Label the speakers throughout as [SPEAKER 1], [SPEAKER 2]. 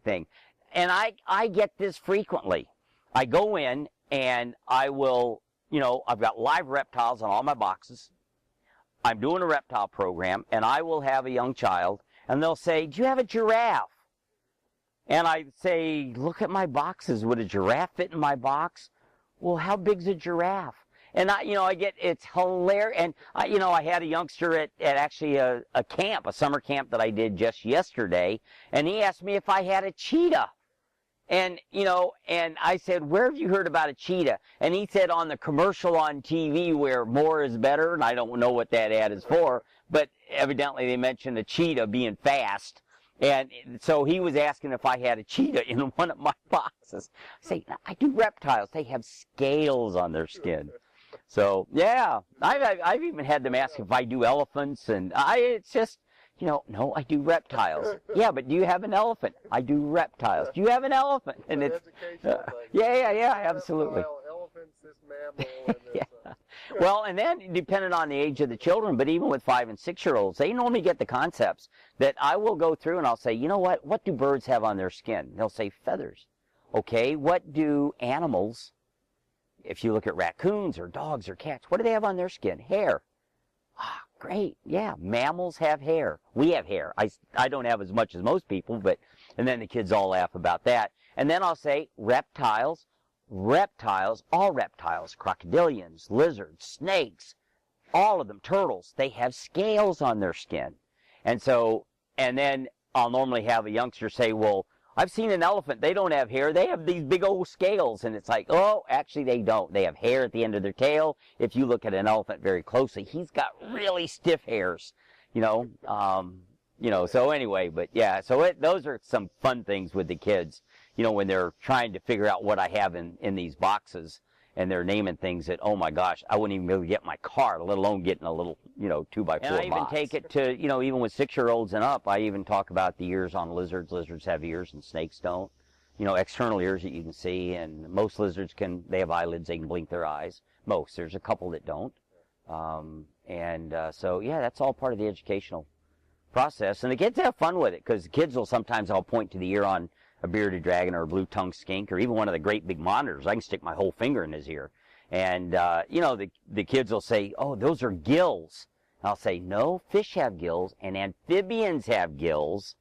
[SPEAKER 1] thing. And I get this frequently. I go in and I will, you know, I've got live reptiles on all my boxes. I'm doing a reptile program, and I will have a young child, and they'll say, "Do you have a giraffe?" And I say, "Look at my boxes. Would a giraffe fit in my box?" "Well, how big's a giraffe?" And I get, it's hilarious. And I had a youngster at actually a camp, a summer camp that I did just yesterday, and he asked me if I had a cheetah. And, and I said, "Where have you heard about a cheetah?" And he said, "On the commercial on TV where more is better." And I don't know what that ad is for, but evidently they mentioned a cheetah being fast. And so he was asking if I had a cheetah in one of my boxes. I say, "I do reptiles. They have scales on their skin." So, yeah, I've even had them ask if I do elephants. And it's just, "No, I do reptiles." "Yeah, but do you have an elephant?" "I do reptiles." "Do you have an elephant?" And it's, yeah, absolutely.
[SPEAKER 2] Elephants, this mammal, and this,
[SPEAKER 1] yeah. Well, and then depending on the age of the children, but even with 5- and 6-year-olds, they normally get the concepts that I will go through and I'll say, "You know what do birds have on their skin?" They'll say feathers. "Okay, what do animals, if you look at raccoons or dogs or cats, what do they have on their skin?" "Hair." "Ah, great. Yeah, mammals have hair. We have hair. I don't have as much as most people, but," and then the kids all laugh about that. And then I'll say reptiles. Reptiles, all reptiles, crocodilians, lizards, snakes, all of them, turtles, they have scales on their skin. And then I'll normally have a youngster say, "Well, I've seen an elephant. They don't have hair. They have these big old scales." And it's like, "Oh, actually they don't. They have hair at the end of their tail. If you look at an elephant very closely, he's got really stiff hairs, so anyway, but yeah, so those are some fun things with the kids, when they're trying to figure out what I have in these boxes, and they're naming things that, oh my gosh, I wouldn't even be able to get in my car, let alone get in a little, 2x4 box. And I even take it to, even with 6-year-olds and up, I even talk about the ears on lizards. Lizards have ears and snakes don't. External ears that you can see, and most lizards they have eyelids, they can blink their eyes. Most, there's a couple that don't. So yeah, that's all part of the educational process. And the kids have fun with it, because the kids will sometimes, I'll point to the ear on a bearded dragon or a blue-tongued skink, or even one of the great big monitors. I can stick my whole finger in his ear. And, the kids will say, "Oh, those are gills." And I'll say, "No, fish have gills, and amphibians have gills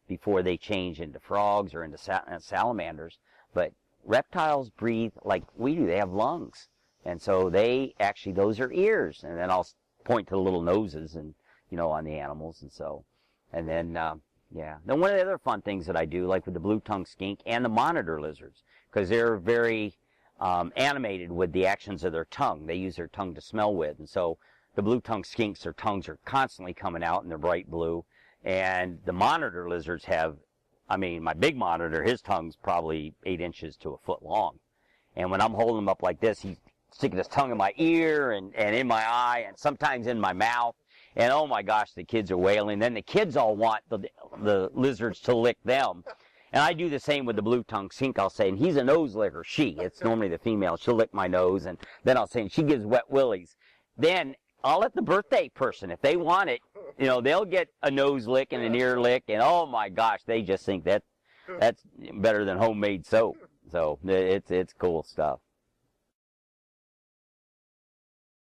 [SPEAKER 1] before they change into frogs or into salamanders. But reptiles breathe like we do. They have lungs. And so those are ears." And then I'll point to the little noses and, on the animals. And then, Then one of the other fun things that I do, like with the blue-tongued skink and the monitor lizards, because they're very animated with the actions of their tongue. They use their tongue to smell with. And so the blue-tongued skinks, their tongues are constantly coming out, and they're bright blue. And the monitor lizards my big monitor, his tongue's probably 8 inches to a foot long. And when I'm holding him up like this, he's sticking his tongue in my ear and in my eye and sometimes in my mouth. And oh my gosh, the kids are wailing. Then the kids all want the lizards to lick them. And I do the same with the blue-tongued skink. I'll say, and he's a nose licker. It's normally the female. She'll lick my nose. And then I'll say, and she gives wet willies. Then I'll let the birthday person, if they want it, they'll get a nose lick and an ear lick. And oh my gosh, they just think that's better than homemade soap. So it's cool stuff.